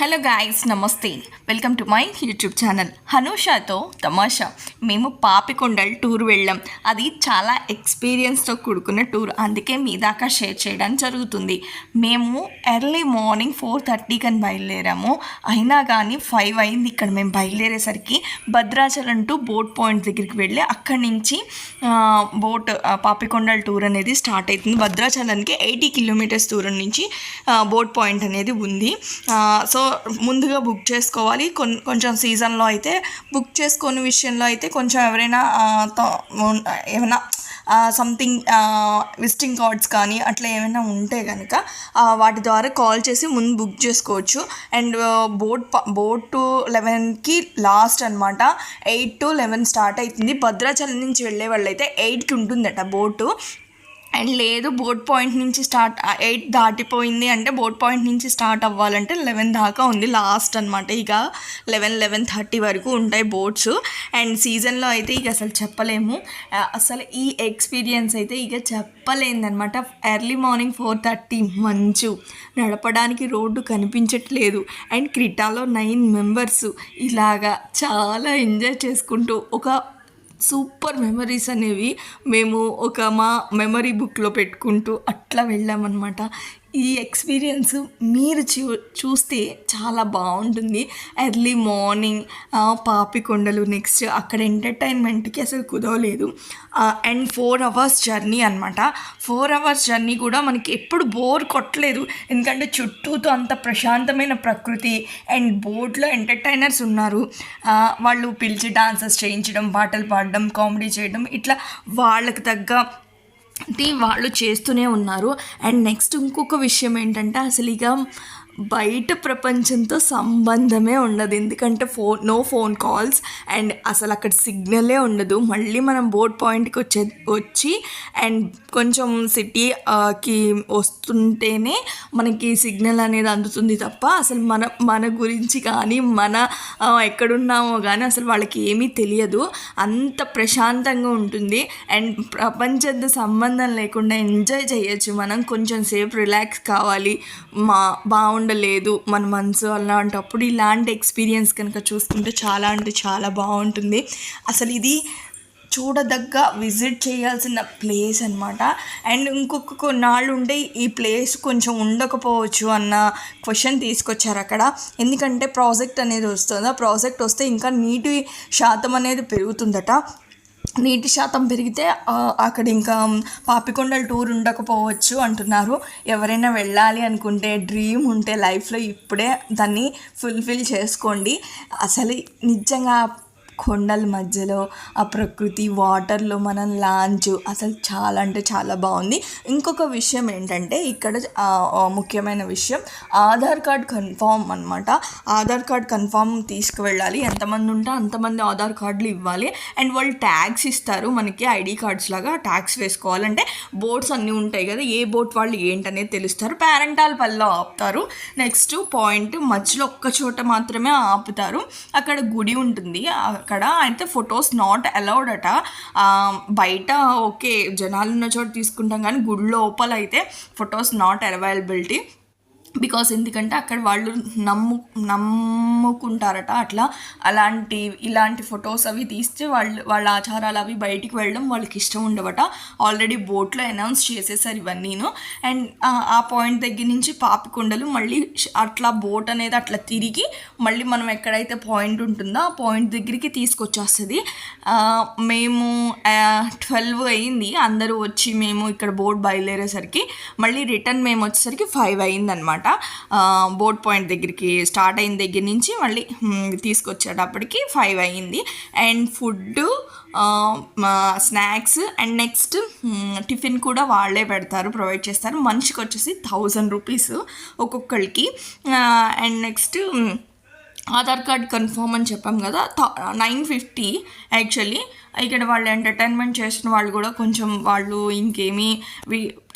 Hello guys, namaste. Welcome to my YouTube channel హనుషాతో తమాషా. మేము పాపికొండల్ టూర్ వెళ్ళాం. అది చాలా ఎక్స్పీరియన్స్తో కూడుకున్న టూర్, అందుకే మీ దాకా షేర్ చేయడం జరుగుతుంది. మేము ఎర్లీ మార్నింగ్ 4:30 కని బయలుదేరాము. అయినా కానీ 5 అయింది ఇక్కడ మేము బయలుదేరేసరికి. భద్రాచలం టు బోట్ పాయింట్ దగ్గరికి వెళ్ళి అక్కడి నుంచి పాపికొండల్ టూర్ అనేది స్టార్ట్ అవుతుంది. భద్రాచలానికి 80 కిలోమీటర్స్ దూరం నుంచి బోట్ పాయింట్ అనేది ఉంది. సో ముందుగా బుక్ చేసుకోవాలి. కొంచెం సీజన్లో అయితే బుక్ చేసుకునే విషయంలో అయితే కొంచెం ఎవరైనా ఏమైనా సంథింగ్ విజిటింగ్ కార్డ్స్ కానీ అట్లా ఏమైనా ఉంటే కనుక వాటి ద్వారా కాల్ చేసి ముందు బుక్ చేసుకోవచ్చు. అండ్ బోట్ 11కి లాస్ట్ అనమాట. 8 to 11 స్టార్ట్ అవుతుంది. భద్రాచలం నుంచి వెళ్ళే వాళ్ళు అయితే 8కి ఉంటుందట బోటు. అండ్ లేదు బోట్ పాయింట్ నుంచి 8 దాటిపోయింది అంటే బోట్ పాయింట్ నుంచి స్టార్ట్ అవ్వాలంటే 11 దాకా ఉంది లాస్ట్ అనమాట. ఇక 11-11:30 వరకు ఉంటాయి బోట్స్. అండ్ సీజన్లో అయితే ఇక అసలు చెప్పలేము. అసలు ఈ ఎక్స్పీరియన్స్ అయితే ఇక చెప్పలేదన్నమాట. ఎర్లీ మార్నింగ్ 4:30 మంచు, నడపడానికి రోడ్డు కనిపించట్లేదు. అండ్ క్రిటాలో 9 మెంబర్స్ ఇలాగా చాలా ఎంజాయ్ చేసుకుంటూ ఒక సూపర్ మెమరీస్ అనేవి మేము మా మెమరీ బుక్లో పెట్టుకుంటూ అట్లా వెళ్ళామన్నమాట. ఈ ఎక్స్పీరియన్స్ మీరు చూస్తే చాలా బాగుంటుంది. ఎర్లీ మార్నింగ్ పాపికొండలు, నెక్స్ట్ అక్కడ ఎంటర్టైన్మెంట్కి అసలు కుదవలేదు. అండ్ 4 hours జర్నీ అనమాట. 4 hours జర్నీ కూడా మనకి ఎప్పుడు బోర్ కొట్టలేదు, ఎందుకంటే చుట్టూతో అంత ప్రశాంతమైన ప్రకృతి. అండ్ బోట్లో ఎంటర్టైనర్స్ ఉన్నారు, వాళ్ళు పిలిచి డాన్సెస్ చేయించడం, పాటలు పాడడం, కామెడీ చేయడం, ఇట్లా వాళ్ళకి తగ్గ వాళ్ళు చేస్తూనే ఉన్నారు. అండ్ నెక్స్ట్ ఇంకొక విషయం ఏంటంటే అసలు ఇక బయట ప్రపంచంతో సంబంధమే ఉండదు, ఎందుకంటే నో ఫోన్ కాల్స్ అండ్ అసలు అక్కడ సిగ్నలే ఉండదు. మళ్ళీ మనం బోట్ పాయింట్కి వచ్చి అండ్ కొంచెం సిటీకి వస్తుంటేనే మనకి సిగ్నల్ అనేది అందుతుంది తప్ప అసలు మన గురించి కానీ మన ఎక్కడున్నామో కానీ అసలు వాళ్ళకి ఏమీ తెలియదు. అంత ప్రశాంతంగా ఉంటుంది. అండ్ ప్రపంచంతో సంబంధం లేకుండా ఎంజాయ్ చేయొచ్చు మనం. కొంచెం సేపు రిలాక్స్ కావాలి, బాగుండలేదు మన మనసు, అలాంటప్పుడు ఇలాంటి ఎక్స్పీరియన్స్ కనుక చూసుకుంటే చాలా అంటే చాలా బాగుంటుంది. అసలు ఇది చూడదగ్గ విజిట్ చేయాల్సిన ప్లేస్ అనమాట. అండ్ ఇంకొక కొన్నాళ్ళు ఉంటే ఈ ప్లేస్ కొంచెం ఉండకపోవచ్చు అన్న క్వశ్చన్ తీసుకొచ్చారు అక్కడ. ఎందుకంటే ప్రాజెక్ట్ అనేది వస్తుంది, ఆ ప్రాజెక్ట్ వస్తే ఇంకా నీటి శాతం అనేది పెరుగుతుందట. నీటి శాతం పెరిగితే అక్కడ ఇంకా పాపికొండల టూర్ ఉండకపోవచ్చు అంటున్నారు. ఎవరైనా వెళ్ళాలి అనుకుంటే, డ్రీమ్ ఉంటే లైఫ్లో ఇప్పుడే దాన్ని ఫుల్ఫిల్ చేసుకోండి. అసలు నిజంగా కొండల మధ్యలో ఆ ప్రకృతి, వాటర్లో మనం లాంచ్, అసలు చాలా అంటే చాలా బాగుంది. ఇంకొక విషయం ఏంటంటే ఇక్కడ ముఖ్యమైన విషయం ఆధార్ కార్డ్ కన్ఫామ్ అనమాట. ఆధార్ కార్డ్ కన్ఫామ్ తీసుకువెళ్ళాలి. ఎంతమంది ఉంటే అంతమంది ఆధార్ కార్డులు ఇవ్వాలి. అండ్ వాళ్ళు ట్యాగ్స్ ఇస్తారు మనకి, ఐడి కార్డ్స్ లాగా ట్యాగ్స్ వేసుకోవాలంటే. బోట్స్ అన్నీ ఉంటాయి కదా, ఏ బోట్ వాళ్ళు ఏంటనేది తెలుస్తారు. పేరెంటాల్ పల్లెలో ఆపుతారు. నెక్స్ట్ పాయింట్ మధ్యలో ఒక్క చోట మాత్రమే ఆపుతారు, అక్కడ గుడి ఉంటుంది. అక్కడ అయితే ఫొటోస్ నాట్ అలౌడ్ అట. బయట ఓకే జనాలు ఉన్న చోట తీసుకుంటాం, కానీ గుడి లోపల అయితే ఫొటోస్ నాట్ అవైలబిలిటీ. బికాస్ ఎందుకంటే అక్కడ వాళ్ళు నమ్ముకుంటారట అట్లా. ఇలాంటి ఫొటోస్ అవి తీస్తే వాళ్ళ ఆచారాలు అవి బయటికి వెళ్ళడం వాళ్ళకి ఇష్టం ఉండవట. ఆల్రెడీ బోట్లో అనౌన్స్ చేసేసారు ఇవన్నీను. అండ్ ఆ పాయింట్ దగ్గర నుంచి పాపికొండలు మళ్ళీ అట్లా బోట్ అనేది అట్లా తిరిగి మళ్ళీ మనం ఎక్కడైతే పాయింట్ ఉంటుందో ఆ పాయింట్ దగ్గరికి తీసుకొచ్చేస్తుంది. మేము 12 అయింది అందరూ వచ్చి, మేము ఇక్కడ బోట్ బయలుదేరేసరికి మళ్ళీ రిటర్న్ మేము వచ్చేసరికి 5 అయిందనమాట. బోట్ పాయింట్ దగ్గరికి స్టార్ట్ అయిన దగ్గర నుంచి మళ్ళీ తీసుకొచ్చేటప్పటికి 5 అయింది. And food, snacks and next tiffin కూడా వాళ్ళే పెడతారు, ప్రొవైడ్ చేస్తారు. మనిషికి వచ్చేసి 1000 రూపీస్ ఒక్కొక్కరికి. And next Aadhaar card confirm అని చెప్పాం కదా, 950 యాక్చువల్లీ. ఇక్కడ వాళ్ళు ఎంటర్టైన్మెంట్ చేసిన వాళ్ళు కూడా కొంచెం వాళ్ళు ఇంకేమీ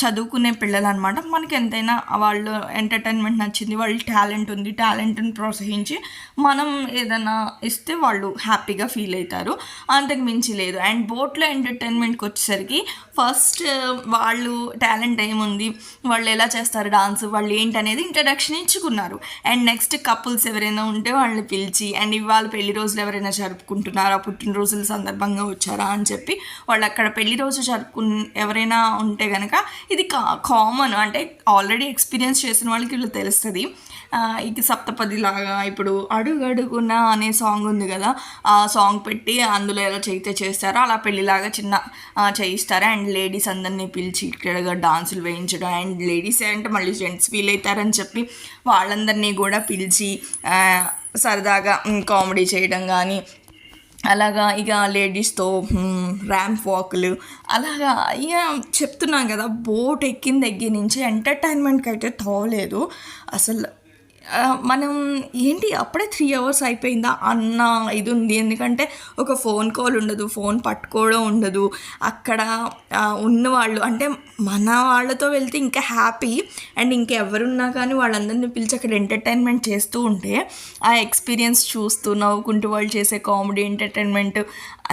చదువుకునే పిల్లలు అనమాట. మనకి ఎంతైనా వాళ్ళు ఎంటర్టైన్మెంట్ నచ్చింది, వాళ్ళ టాలెంట్ ఉంది, టాలెంట్ని ప్రోత్సహించి మనం ఏదైనా ఇస్తే వాళ్ళు హ్యాపీగా ఫీల్ అవుతారు, అంతకు మించి లేదు. అండ్ బోట్లో ఎంటర్టైన్మెంట్కి వచ్చేసరికి ఫస్ట్ వాళ్ళు టాలెంట్ ఏముంది, వాళ్ళు ఎలా చేస్తారు డాన్స్, వాళ్ళు ఏంటనేది ఇంట్రడక్షన్ ఇచ్చుకున్నారు. అండ్ నెక్స్ట్ కపుల్స్ ఎవరైనా ఉంటే వాళ్ళని పిలిచి, అండ్ ఇవాళ పెళ్లి రోజులు ఎవరైనా జరుపుకుంటున్నారా, పుట్టినరోజుల సందర్భంగా వచ్చారా అని చెప్పి వాళ్ళు అక్కడ పెళ్లి రోజు ఎవరైనా ఉంటే కనుక ఇది కామన్, అంటే ఆల్రెడీ ఎక్స్పీరియన్స్ చేసిన వాళ్ళకి వీళ్ళు తెలుస్తుంది. ఇది సప్తపది లాగా ఇప్పుడు అడుగడుగున అనే సాంగ్ ఉంది కదా, ఆ సాంగ్ పెట్టి అందులో ఎలా చేస్తారో అలా పెళ్ళిలాగా చిన్న చేయిస్తారు. అండ్ లేడీస్ అందరినీ పిలిచి ఇక్కడ డాన్సులు వేయించడం, అండ్ లేడీస్ అంటే మళ్ళీ జెంట్స్ ఫీల్ అవుతారని చెప్పి వాళ్ళందరినీ కూడా పిలిచి సరదాగా కామెడీ చేయడం కానీ, అలాగా ఇక లేడీస్తో ర్యాంప్ వాక్లు, అలాగా ఇక చెప్తున్నాం కదా, బోట్ ఎక్కిన దగ్గర నుంచి ఎంటర్టైన్మెంట్కి అయితే తోలేదు అసలు. మనం ఏంటి అప్పుడే 3 hours అయిపోయిందా అన్న ఇది ఉంది. ఎందుకంటే ఒక ఫోన్ కాల్ ఉండదు, ఫోన్ పట్టుకోవడం ఉండదు. అక్కడ ఉన్నవాళ్ళు అంటే మన వాళ్ళతో వెళ్తే ఇంకా హ్యాపీ. అండ్ ఇంకెవరున్నా కానీ వాళ్ళందరినీ పిలిచి అక్కడ ఎంటర్టైన్మెంట్ చేస్తూ ఉంటే ఆ ఎక్స్పీరియన్స్ చూస్తూ నవ్వుకుంటూ వాళ్ళు చేసే కామెడీ ఎంటర్టైన్మెంట్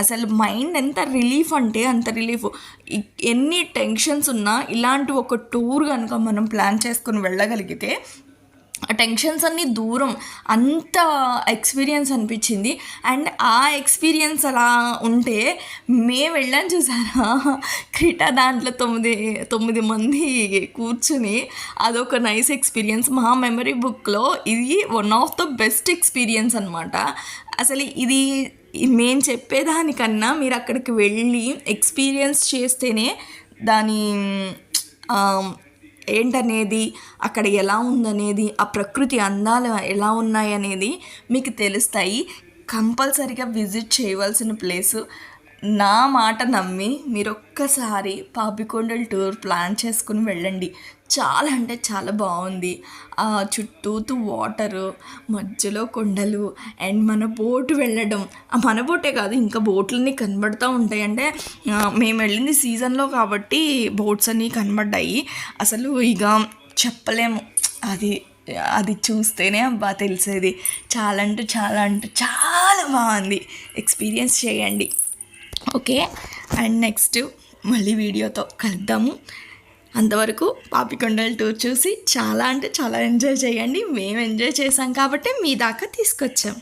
అసలు మైండ్ ఎంత రిలీఫ్ అంటే అంత రిలీఫ్. ఎన్ని టెన్షన్స్ ఉన్నా ఇలాంటి ఒక టూర్ కనుక మనం ప్లాన్ చేసుకొని వెళ్ళగలిగితే ఆ టెన్షన్స్ అన్నీ దూరం, అంత ఎక్స్పీరియన్స్ అనిపించింది. అండ్ ఆ ఎక్స్పీరియన్స్ అలా ఉంటే మేము వెళ్ళాం చూసారా క్రీటా, దాంట్లో 9 మంది కూర్చుని అదొక నైస్ ఎక్స్పీరియన్స్. మా మెమరీ బుక్లో ఇది one of the best experience అనమాట. అసలు ఇది మేము చెప్పేదానికన్నా మీరు అక్కడికి వెళ్ళి ఎక్స్పీరియన్స్ చేస్తేనే దాని ఏంటనేది, అక్కడ ఎలా ఉందనేది, ఆ ప్రకృతి అందాలు ఎలా ఉన్నాయనేది మీకు తెలుస్తాయి. కంపల్సరీగా విజిట్ చేయవలసిన ప్లేసు. నా మాట నమ్మి మీరు ఒక్కసారి పాపికొండల టూర్ ప్లాన్ చేసుకుని వెళ్ళండి. చాలా అంటే చాలా బాగుంది. ఆ చుట్టూతూ వాటరు, మధ్యలో కొండలు, అండ్ మన బోటు వెళ్ళడం. మన బోటే కాదు ఇంకా బోట్లన్నీ కనబడుతూ ఉంటాయి. అంటే మేము వెళ్ళింది సీజన్లో కాబట్టి బోట్స్ అన్నీ కనబడ్డాయి. అసలు ఇక చెప్పలేము, అది చూస్తేనే అబ్బా తెలిసేది. చాలా అంటే చాలా బాగుంది. ఎక్స్పీరియన్స్ చేయండి. ఓకే, అండ్ నెక్స్ట్ మళ్ళీ వీడియోతో కలుద్దాము. అంతవరకు పాపికొండల టూర్ చూసి చాలా అంటే చాలా ఎంజాయ్ చేయండి. మేము ఎంజాయ్ చేసాం కాబట్టి మీ దాకా తీసుకొచ్చాం.